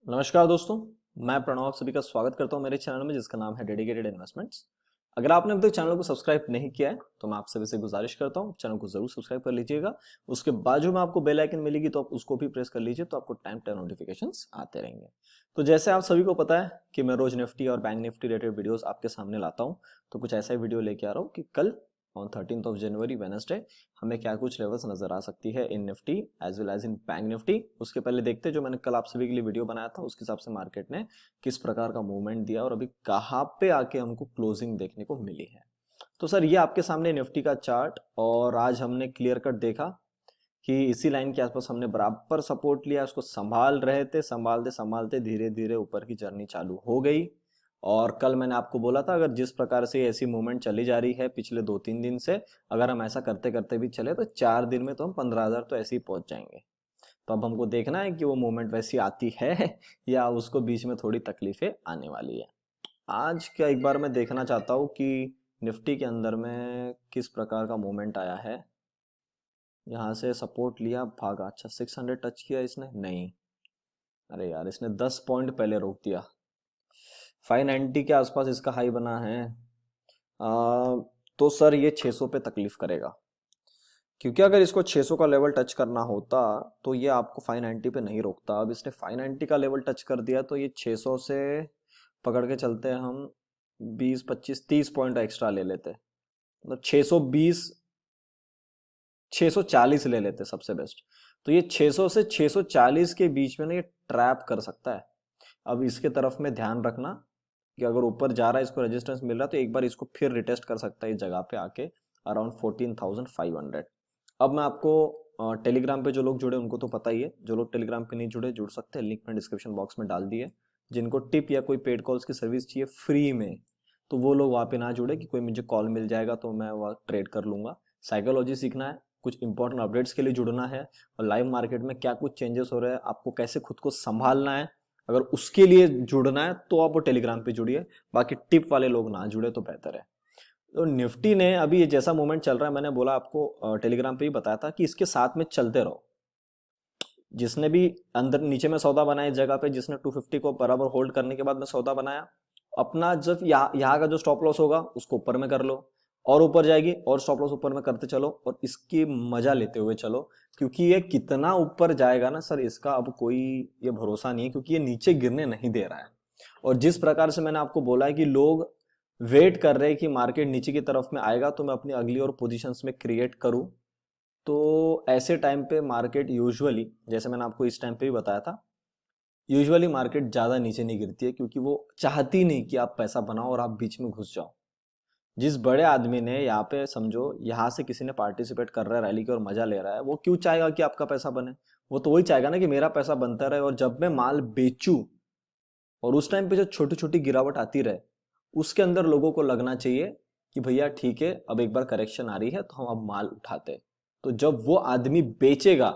नमस्कार दोस्तों। मैं प्रणव आप सभी का स्वागत करता हूं मेरे चैनल में जिसका नाम है डेडिकेटेड इन्वेस्टमेंट्स। अगर आपने अभी तक चैनल को सब्सक्राइब नहीं किया है तो मैं आप सभी से गुजारिश करता हूं चैनल को जरूर सब्सक्राइब कर लीजिएगा। उसके बाजू में आपको बेल आइकन मिलेगी तो आप उसको भी प्रेस कर लीजिए तो आपको टाइम टाइम नोटिफिकेशंस आते रहेंगे। तो जैसे आप सभी को पता है कि मैं रोज निफ्टी और बैंक निफ्टी रिलेटेड वीडियोस आपके सामने लाता हूं, तो कुछ ऐसा ही वीडियो लेके आ रहा हूं कि कल on 13th of January Wednesday हमें क्या कुछ लेवल्स नजर आ सकती है in Nifty as well as in bank Nifty. उसके पहले देखते हैं जो मैंने कल आप सभी के लिए वीडियो बनाया था उसके हिसाब से मार्केट ने किस प्रकार का मूवमेंट दिया और अभी कहाँ पे आके हमको क्लोजिंग देखने को मिली है। तो सर ये आपके सामने निफ्टी का चार्ट और आज हमने क्लियर कट देखा कि इसी लाइन के आसपास हमने बराबर सपोर्ट लिया, उसको संभाल रहे थे, संभालते संभालते धीरे धीरे ऊपर की जर्नी चालू हो गई। और कल मैंने आपको बोला था अगर जिस प्रकार से ऐसी मूवमेंट चली जा रही है पिछले 2-3 दिन से, अगर हम ऐसा करते करते भी चले तो 4 दिन में तो हम 15,000 तो ऐसे ही पहुंच जाएंगे। तो अब हमको देखना है कि वो मूवमेंट वैसी आती है या उसको बीच में थोड़ी तकलीफें आने वाली है। आज क्या एक बार मैं देखना चाहता हूँ कि निफ्टी के अंदर में किस प्रकार का मूवमेंट आया है। यहाँ से सपोर्ट लिया, भागा, अच्छा 600 टच किया इसने, नहीं, अरे यार इसने 10 पॉइंट पहले रोक दिया। 590 के आसपास इसका हाई बना है। तो सर ये 600 पे तकलीफ करेगा, क्योंकि अगर इसको 600 का लेवल टच करना होता तो ये आपको 590 पे नहीं रोकता। अब इसने 590 का लेवल टच कर दिया तो ये 600 से पकड़ के चलते हैं हम, 20 25 30 पॉइंट एक्स्ट्रा ले लेते, मतलब 620 640 ले लेते सबसे बेस्ट। तो ये 600 से 640 के बीच में ना ये ट्रैप कर सकता है। अब इसके तरफ में ध्यान रखना कि अगर ऊपर जा रहा है, इसको रेजिस्टेंस मिल रहा है तो एक बार इसको फिर रिटेस्ट कर सकता है इस जगह पे आके अराउंड 14,500। अब मैं आपको टेलीग्राम पे जो लोग जुड़े उनको तो पता ही है, जो लोग टेलीग्राम पे नहीं जुड़े जुड़ सकते हैं, लिंक में डिस्क्रिप्शन बॉक्स में डाल दिए। जिनको टिप या कोई पेड कॉल्स की सर्विस चाहिए फ्री में तो वो लोग वहाँ पे ना जुड़े कि कोई मुझे कॉल मिल जाएगा तो मैं वहाँ ट्रेड कर लूंगा। साइकोलॉजी सीखना है, कुछ इंपॉर्टेंट अपडेट्स के लिए जुड़ना है और लाइव मार्केट में क्या कुछ चेंजेस हो रहे हैं, आपको कैसे खुद को संभालना है, अगर उसके लिए जुड़ना है तो आप वो टेलीग्राम पे जुड़िए। बाकी टिप वाले लोग ना जुड़े तो बेहतर है। तो निफ्टी ने अभी ये जैसा मूवमेंट चल रहा है, मैंने बोला आपको टेलीग्राम पे ही बताया था कि इसके साथ में चलते रहो। जिसने भी अंदर नीचे में सौदा बनाया इस जगह पे, जिसने 250 को बराबर होल्ड करने के बाद में सौदा बनाया, अपना जब यहाँ का जो स्टॉप लॉस होगा उसको ऊपर में कर लो और ऊपर जाएगी और स्टॉप लॉस ऊपर में करते चलो और इसकी मजा लेते हुए चलो। क्योंकि ये कितना ऊपर जाएगा ना सर, इसका अब कोई ये भरोसा नहीं है, क्योंकि ये नीचे गिरने नहीं दे रहा है। और जिस प्रकार से मैंने आपको बोला है कि लोग वेट कर रहे हैं कि मार्केट नीचे की तरफ में आएगा तो मैं अपनी अगली और पोजीशंस में क्रिएट करूं, तो ऐसे टाइम पे मार्केट यूजुअली, जैसे मैंने आपको इस टाइम पे भी बताया था, यूजुअली मार्केट ज्यादा नीचे नहीं गिरती है क्योंकि वो चाहती नहीं कि आप पैसा बनाओ और आप बीच में घुस जाओ। जिस बड़े आदमी ने यहाँ पे समझो यहाँ से किसी ने पार्टिसिपेट कर रहा है रैली की और मजा ले रहा है, वो क्यों चाहेगा कि आपका पैसा बने? वो तो वही चाहेगा ना कि मेरा पैसा बनता रहे और जब मैं माल बेचूं और उस टाइम पे जो छोटी छोटी गिरावट आती रहे उसके अंदर लोगों को लगना चाहिए कि भैया ठीक है अब एक बार करेक्शन आ रही है तो हम अब माल उठाते। तो जब वो आदमी बेचेगा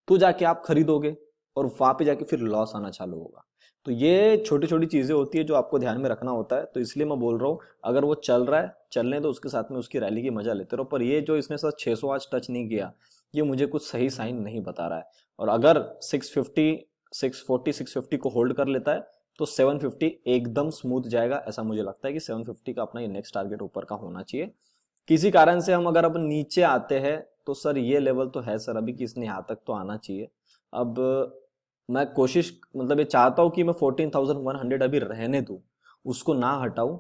तो जाके आप खरीदोगे और वहां पे जाके फिर लॉस आना चालू होगा। तो ये छोटी छोटी चीजें होती है जो आपको ध्यान में रखना होता है। तो इसलिए मैं बोल रहा हूँ अगर वो चल रहा है चलने तो उसके साथ में उसकी रैली की मजा लेते रहो, पर ये जो इसने सर 600 आज टच नहीं किया ये मुझे कुछ सही साइन नहीं बता रहा है। और अगर 650 640 650 को होल्ड कर लेता है तो 750 एकदम स्मूथ जाएगा। ऐसा मुझे लगता है कि 750 का अपना ये नेक्स्ट टारगेट ऊपर का होना चाहिए। किसी कारण से हम अगर अब नीचे आते हैं तो सर ये लेवल तो है सर अभी कि इसने यहाँ तक तो आना चाहिए। अब मैं कोशिश मतलब ये चाहता हूँ कि मैं 14,100 अभी रहने दूं, उसको ना हटाऊं।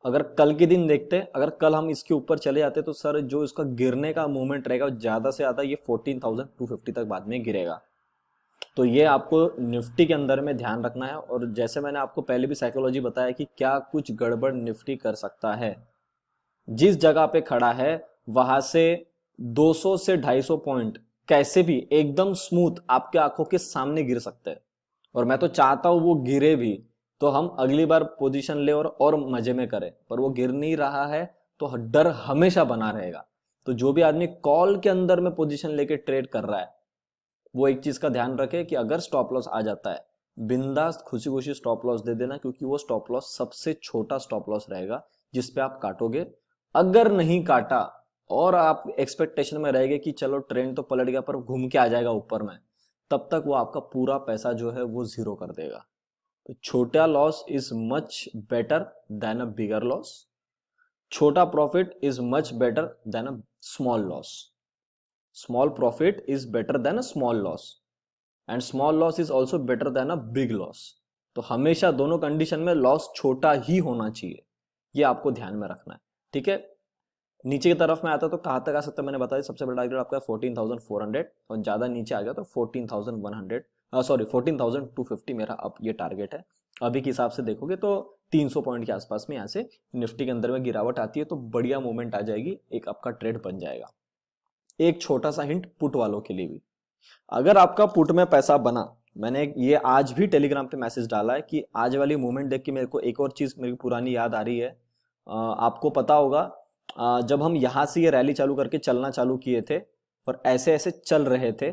अगर कल के दिन देखते हैं, अगर कल हम इसके ऊपर चले जाते तो सर जो इसका गिरने का मूवमेंट रहेगा ज्यादा से ज्यादा ये 14,250 तक बाद में गिरेगा। तो ये आपको निफ्टी के अंदर में ध्यान रखना है। और जैसे मैंने आपको पहले भी साइकोलॉजी बताया कि क्या कुछ गड़बड़ निफ्टी कर सकता है, जिस जगह पे खड़ा है वहां से 200 से 250 पॉइंट कैसे भी एकदम स्मूथ आपके आंखों के सामने गिर सकते हैं। और मैं तो चाहता हूं वो गिरे भी तो हम अगली बार पोजीशन ले और मजे में करें, पर वो गिर नहीं रहा है तो डर हमेशा बना रहेगा। तो जो भी आदमी कॉल के अंदर में पोजीशन लेके ट्रेड कर रहा है वो एक चीज का ध्यान रखे कि अगर स्टॉप लॉस आ जाता है बिंदास खुशी खुशी स्टॉप लॉस दे देना, क्योंकि वो स्टॉप लॉस सबसे छोटा स्टॉप लॉस रहेगा जिसपे आप काटोगे। अगर नहीं काटा और आप एक्सपेक्टेशन में रहेंगे कि चलो ट्रेंड तो पलट गया पर घूम के आ जाएगा ऊपर में, तब तक वो आपका पूरा पैसा जो है वो जीरो कर देगा। तो छोटा loss is much better than a bigger loss, छोटा profit is much better than a small loss, small profit is better than a small loss, and small loss is also better than a big loss. तो हमेशा दोनों condition में loss छोटा ही होना चाहिए, ये आपको ध्यान में रखना है, ठीक है। नीचे की तरफ में आता तो कहाँ तक आ सकता है मैंने बताया, सबसे बड़ा टारगेट आपका 14,400 और ज्यादा नीचे आ गया तो 14,100, सॉरी 14,250 मेरा अब ये टारगेट है। अभी के हिसाब से देखोगे तो 300 पॉइंट के आसपास में यहाँ से निफ्टी के अंदर में गिरावट आती है तो बढ़िया मूवमेंट आ जाएगी, एक आपका ट्रेड बन जाएगा। एक छोटा सा हिंट पुट वालों के लिए भी, अगर आपका पुट में पैसा बना, मैंने ये आज भी टेलीग्राम पे मैसेज डाला है कि आज वाली मूवमेंट देख के मेरे को एक और चीज मेरी पुरानी याद आ रही है। आपको पता होगा जब हम यहाँ से ये रैली चालू करके चलना चालू किए थे और ऐसे ऐसे चल रहे थे,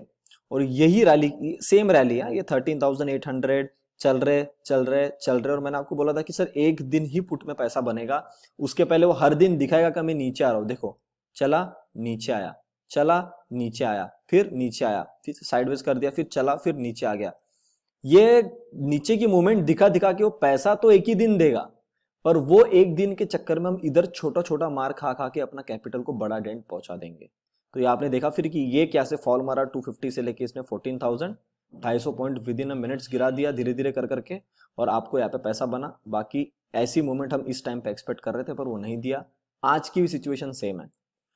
और यही रैली सेम रैली है, ये 13,800 चल रहे चल रहे चल रहे, और मैंने आपको बोला था कि सर एक दिन ही पुट में पैसा बनेगा, उसके पहले वो हर दिन दिखाएगा कि मैं नीचे आ रहा हूं। देखो चला नीचे आया, चला नीचे आया, फिर नीचे आया, फिर साइडवेज कर दिया, फिर चला, फिर नीचे आ गया। ये नीचे की मूवमेंट दिखा दिखा के वो पैसा तो एक ही दिन देगा, पर वो एक दिन के चक्कर में हम इधर छोटा छोटा मार खा खा के अपना कैपिटल को बड़ा डेंट पहुंचा देंगे। तो ये आपने देखा फिर कि ये कैसे फॉल मारा 250 से लेके इसने 14,000, 250 point with in a minutes गिरा दिया धीरे धीरे कर करके, और आपको यहाँ पे पैसा बना। बाकी ऐसी मूवमेंट हम इस टाइम पे एक्सपेक्ट कर रहे थे पर वो नहीं दिया। आज की भी सिचुएशन सेम है,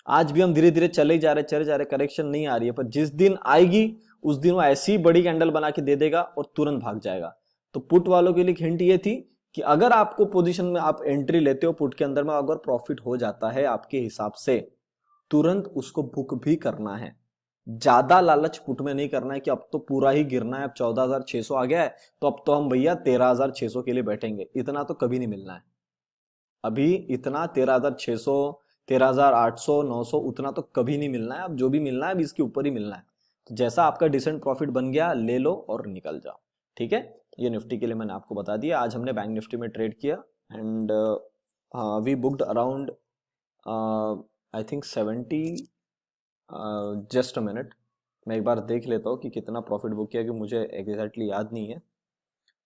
आज भी हम धीरे धीरे चले जा रहे, करेक्शन नहीं आ रही है, पर जिस दिन आएगी उस दिन वो ऐसी बड़ी कैंडल बना के दे देगा और तुरंत भाग जाएगा। तो पुट वालों के लिए हिंट ये थी कि अगर आपको पोजीशन में आप एंट्री लेते हो पुट के अंदर में, अगर प्रॉफिट हो जाता है आपके हिसाब से, तुरंत उसको बुक भी करना है। ज्यादा लालच पुट में नहीं करना है कि अब तो पूरा ही गिरना है, अब 14,600 आ गया है तो अब तो हम भैया 13,600 के लिए बैठेंगे, इतना तो कभी नहीं मिलना है। अभी इतना 13,600, 13,800, 900 उतना तो कभी नहीं मिलना है। अब जो भी मिलना है अभी इसके ऊपर ही मिलना है। तो जैसा आपका डिसेंट प्रॉफिट बन गया ले लो और निकल जाओ, ठीक है। ये निफ्टी के लिए मैंने आपको बता दिया। आज हमने बैंक निफ्टी में ट्रेड किया and we booked around I think 70, just a minute मैं एक बार देख लेता हूँ कि कितना प्रॉफिट बुक किया, कि मुझे एग्जैक्टली याद नहीं है।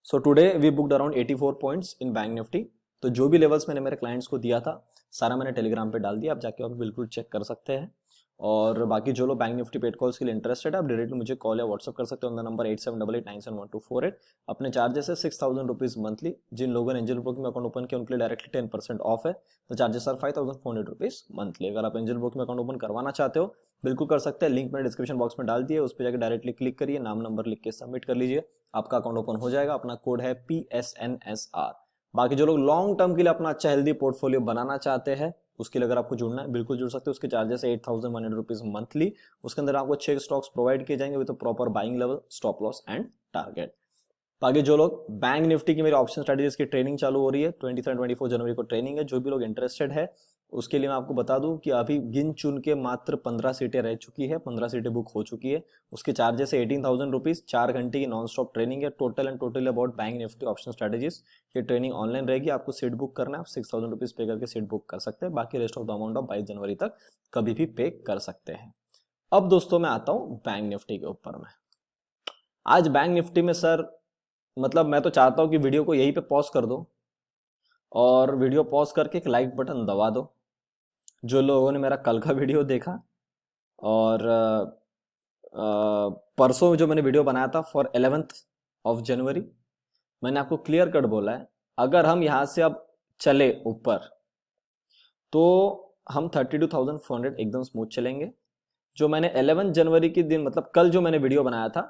So today we booked around 84 points in bank Nifty. तो जो भी लेवल्स मैंने मेरे क्लाइंट्स को दिया था सारा मैंने टेलीग्राम पे डाल दिया, आप जाके आप बिल्कुल चेक कर सकते हैं। और बाकी जो लोग बैंक निफ्टी पेड कॉल्स के लिए इंटरेस्टेड है, आप डायरेक्टली मुझे कॉल या व्हाट्सअप कर सकते हो ऑन द नंबर 8788971248। अपने चार्जेस है 6,000 रुपीज मंथली। जिन लोगों ने एंजल ब्रोकिंग में अकाउंट ओपन किया उनके लिए डायरेक्टली 10% ऑफ है। तो चार्जेस आर 5,400 रुपीज मंथली। अगर आप एंजल ब्रोकिंग में अकाउंट ओपन करवाना चाहते हो बिल्कुल कर सकते हैं, लिंक मैंने डिस्क्रिप्शन बॉक्स में डाल दिया, उस पर जाकर डायरेक्टली क्लिक करिए, नाम नंबर लिख के सबमिट कर लीजिए, आपका अकाउंट ओपन हो जाएगा। अपना कोड है PSNSR। बाकी जो लोग लॉन्ग टर्म के लिए अपना अच्छा हेल्दी पोर्टफोलियो बनाना चाहते हैं उसके लिए अगर आपको जुड़ना है बिल्कुल जुड़ सकते हो। उसके चार्जेस है 8,100 रुपीज मंथली। उसके अंदर आपको 6 स्टॉक्स प्रोवाइड किए जाएंगे with proper buying level, stop loss and target. बाकी जो लोग बैंक निफ्टी की मेरी ऑप्शन स्ट्रेटेजीज की ट्रेनिंग चालू हो रही है, 23-24 जनवरी को ट्रेनिंग है, जो भी लोग इंटरेस्टेड है उसके लिए मैं आपको बता दूं कि अभी गिन चुन के मात्र 15 सीटें रह चुकी है, 15 सीटें बुक हो चुकी है। उसके चार्जेस है 18,000 रुपीज, 4 घंटे की नॉन स्टॉप ट्रेनिंग है, total about bank Nifty option strategies. ये ट्रेनिंग ऑनलाइन रहेगी, आपको सीट बुक करना है, आप 6,000 रुपीज पे करके सीट बुक कर सकते हैं। बाकी rest of the amount of 22 जनवरी तक कभी भी पे कर सकते हैं। अब दोस्तों मैं आता हूं बैंक निफ्टी के ऊपर में। आज बैंक निफ्टी में सर मतलब मैं तो चाहता हूं कि वीडियो को यहीं पे पॉज कर दो और वीडियो पॉज करके एक लाइक बटन दबा दो। जो लोगों ने मेरा कल का वीडियो देखा और परसों जो मैंने वीडियो बनाया था फॉर 11th ऑफ जनवरी, मैंने आपको क्लियर कट बोला है अगर हम यहां से अब चले ऊपर तो हम 32,400 एकदम स्मूथ चलेंगे। जो मैंने 11 जनवरी के दिन मतलब कल जो मैंने वीडियो बनाया था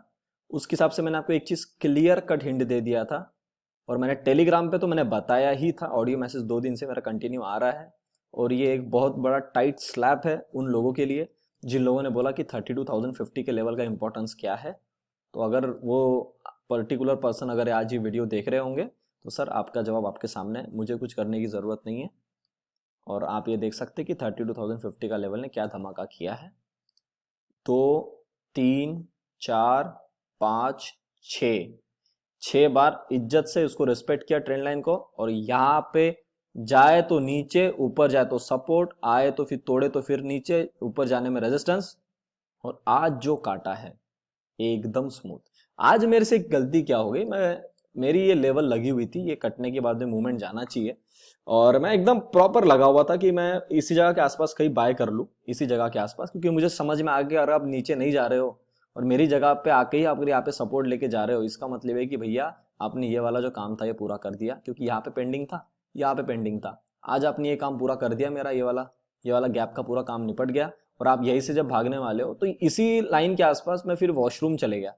उसके हिसाब से मैंने आपको एक चीज क्लियर कट हिंट दे दिया था, और मैंने टेलीग्राम पे तो मैंने बताया ही था, ऑडियो मैसेज 2 दिन से मेरा कंटिन्यू आ रहा है। और ये एक बहुत बड़ा टाइट स्लैब है उन लोगों के लिए जिन लोगों ने बोला कि 32,050 के लेवल का इंपॉर्टेंस क्या है। तो अगर वो पर्टिकुलर पर्सन अगर आज ये वीडियो देख रहे होंगे तो सर आपका जवाब आपके सामने है, मुझे कुछ करने की जरूरत नहीं है। और आप ये देख सकते हैं कि 32,050 का लेवल ने क्या धमाका किया है। 2, 3, 4, 5, 6 बार इज्जत से उसको रिस्पेक्ट किया ट्रेंड लाइन को, और यहाँ पे जाए तो नीचे, ऊपर जाए तो सपोर्ट, आए तो फिर तोड़े तो फिर नीचे, ऊपर जाने में रेजिस्टेंस। और आज जो काटा है एकदम स्मूथ। आज मेरे से एक गलती क्या हो गई, मेरी ये लेवल लगी हुई थी, ये कटने के बाद में मूवमेंट जाना चाहिए और मैं एकदम प्रॉपर लगा हुआ था कि मैं इसी जगह के आसपास कहीं बाय कर लूं, इसी जगह के आसपास, क्योंकि मुझे समझ में आ गया अगर आप नीचे नहीं जा रहे हो और मेरी जगह पे आके ही आप यहाँ पे सपोर्ट लेके जा रहे हो, इसका मतलब है कि भैया आपने ये वाला जो काम था ये पूरा कर दिया, क्योंकि यहाँ पे पेंडिंग था, यहाँ पे पेंडिंग था। आज आपने ये काम पूरा कर दिया, मेरा ये वाला गैप का पूरा काम निपट गया। और आप यहीं से जब भागने वाले हो तो इसी लाइन के आसपास मैं फिर वॉशरूम चले गया।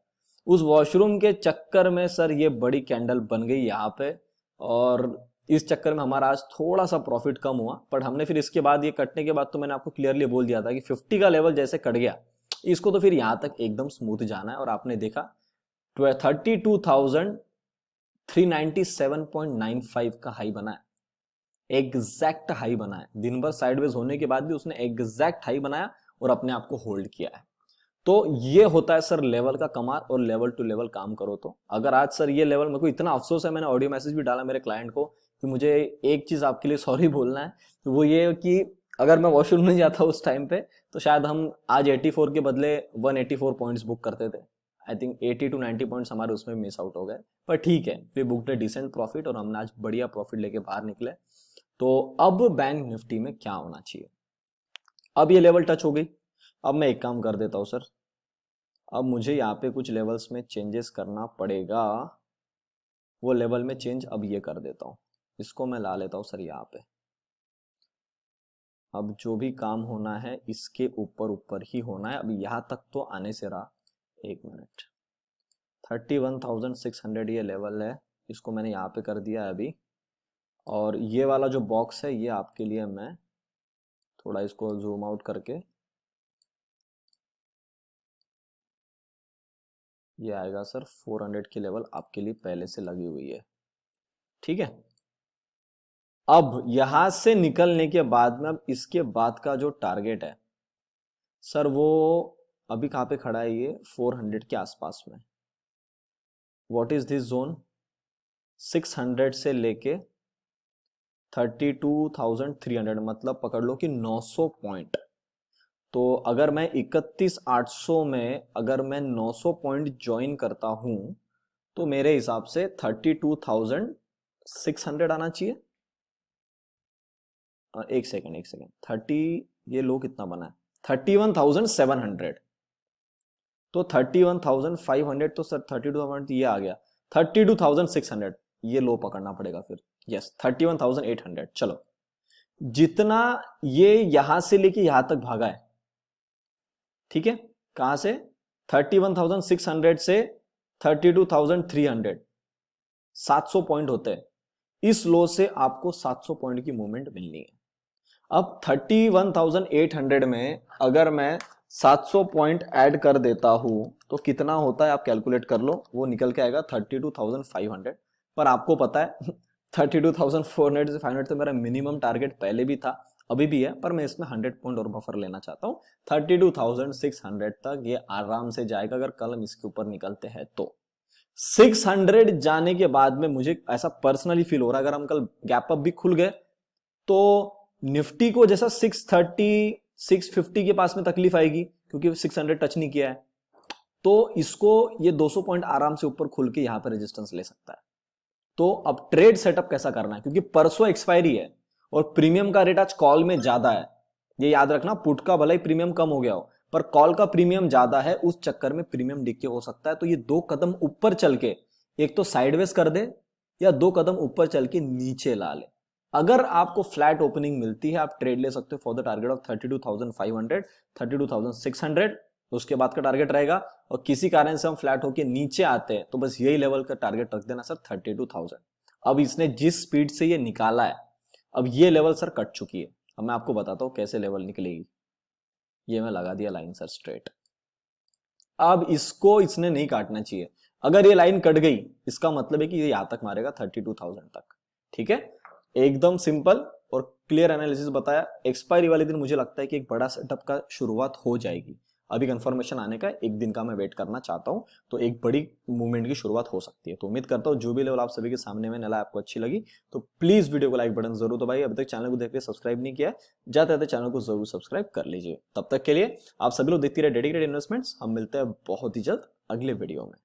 उस वॉशरूम के चक्कर में सर ये बड़ी कैंडल बन गई यहाँ पे, और इस चक्कर में हमारा आज थोड़ा सा प्रॉफिट कम हुआ। बट हमने फिर इसके बाद ये कटने के बाद तो मैंने आपको क्लियरली बोल दिया था कि 50 का लेवल जैसे कट गया इसको तो फिर यहाँ तक एकदम स्मूथ जाना है। और आपने देखा 32,397.95 का हाई बना है, एग्जैक्ट हाई बना है। दिन भर साइडवेज होने के बाद भी उसने एग्जैक्ट हाई बनाया और अपने आप को होल्ड किया है। तो ये होता है सर लेवल का कमाल, और लेवल टू लेवल काम करो। तो अगर आज सर ये लेवल, मेरे को इतना अफसोस है, मैंने ऑडियो मैसेज भी डाला मेरे क्लाइंट को कि मुझे एक चीज आपके लिए सॉरी बोलना है, तो वो ये कि अगर मैं वॉशरूम नहीं जाता उस टाइम पे तो शायद हम आज 84 के बदले 184 पॉइंट्स बुक करते थे। आई थिंक 80 to 90 पॉइंट्स हमारे उसमें मिस आउट हो गए, पर ठीक है, we booked a decent profit और हमने आज बढ़िया प्रॉफिट लेके बाहर निकले। तो अब बैंक निफ्टी में क्या होना चाहिए, अब ये लेवल टच हो गई। अब मैं एक काम कर देता हूं सर, अब मुझे यहाँ पे कुछ लेवल्स में चेंजेस करना पड़ेगा। वो लेवल में चेंज अब ये कर देता हूं, इसको मैं ला लेता हूं सर यहाँ पे। अब जो भी काम होना है इसके ऊपर ऊपर ही होना है। अब यहाँ तक तो आने से रहा, एक मिनट, 31,600 ये लेवल है, इसको मैंने यहाँ पे कर दिया है अभी। और ये वाला जो बॉक्स है ये आपके लिए मैं थोड़ा इसको जूम आउट करके, ये आएगा सर 400 की लेवल आपके लिए पहले से लगी हुई है, ठीक है। अब यहां से निकलने के बाद में अब इसके बाद का जो टारगेट है सर वो अभी कहां पे खड़ा है, ये 400 के आसपास में। व्हाट इज दिस जोन, 600 से लेके 32,300, मतलब पकड़ लो कि 900 पॉइंट। तो अगर मैं 31,800 में अगर मैं 900 पॉइंट ज्वाइन करता हूं तो मेरे हिसाब से 32,600 आना चाहिए। एक सेकंड 30, ये लो कितना बना है, 31,700। तो 31,500 तो सर 32,000 ये आ गया, 32,600 ये लो पकड़ना पड़ेगा फिर। यस 31,800। चलो, जितना ये यहां से लेके यहां तक भागा है, ठीक है, कहां से 31,600 से 32,300, 700 पॉइंट होते हैं। इस लो से आपको 700 पॉइंट की मूवमेंट मिलनी है। अब 31,800 में अगर मैं 700 पॉइंट ऐड कर देता हूं तो कितना होता है आप कैलकुलेट कर लो, वो निकल के आएगा 32,500। पर आपको पता है 32,400 से 500 तो मेरा मिनिमम टारगेट पहले भी था, अभी भी है, पर मैं इसमें 100 पॉइंट और बफर लेना चाहता हूं। 32,600 तक ये आराम से जाएगा अगर कल हम इसके ऊपर निकलते हैं तो। 600 जाने के बाद में मुझे ऐसा पर्सनली फील हो रहा है अगर हम कल गैप अप भी खुल गए तो निफ्टी को जैसा 630 650 के पास में तकलीफ आएगी, क्योंकि 600 टच नहीं किया है। तो इसको ये 200 पॉइंट आराम से ऊपर खुल के यहां पर रेजिस्टेंस ले सकता है। तो अब ट्रेड सेटअप कैसा करना है, क्योंकि परसों एक्सपायरी है और प्रीमियम का रेट आज कॉल में ज्यादा है। ये याद रखना, पुट का भले ही प्रीमियम कम हो गया हो पर कॉल का प्रीमियम ज्यादा है, उस चक्कर में प्रीमियम डिके हो सकता है। तो ये 2 कदम ऊपर चल के एक तो साइडवेज कर दे या 2 कदम ऊपर चल के नीचे ला ले। अगर आपको फ्लैट ओपनिंग मिलती है आप ट्रेड ले सकते हो फॉर द टारगेट ऑफ 32,500 32,600, उसके बाद का टारगेट रहेगा। और किसी कारण से हम फ्लैट होके नीचे आते हैं तो बस यही लेवल का टारगेट रख देना सर 32,000। अब इसने जिस स्पीड से ये निकाला है, अब ये लेवल सर कट चुकी है। अब मैं आपको बताता हूं कैसे लेवल निकलेगी। ये मैं लगा दिया लाइन सर स्ट्रेट। अब इसको इसने नहीं काटना चाहिए, अगर ये लाइन कट गई इसका मतलब है कि ये यहां तक मारेगा 32,000 तक, ठीक है। एकदम सिंपल और क्लियर एनालिसिस बताया। एक्सपायरी वाले दिन मुझे लगता है कि एक बड़ा सेटअप का शुरुआत हो जाएगी। अभी कंफर्मेशन आने का एक दिन का मैं वेट करना चाहता हूं, तो एक बड़ी मूवमेंट की शुरुआत हो सकती है। तो उम्मीद करता हूं जो भी लेवल आप सभी के सामने में नला आपको अच्छी लगी तो प्लीज वीडियो को लाइक बटन जरूर दबाइए। अभी तक चैनल को देख के सब्सक्राइब नहीं किया जाते जाते चैनल को जरूर सब्सक्राइब कर लीजिए। तब तक के लिए आप सभी लोग देखते रहे डेडिकेटेड इन्वेस्टमेंट्स। हम मिलते हैं बहुत ही जल्द। अगले वीडियो में।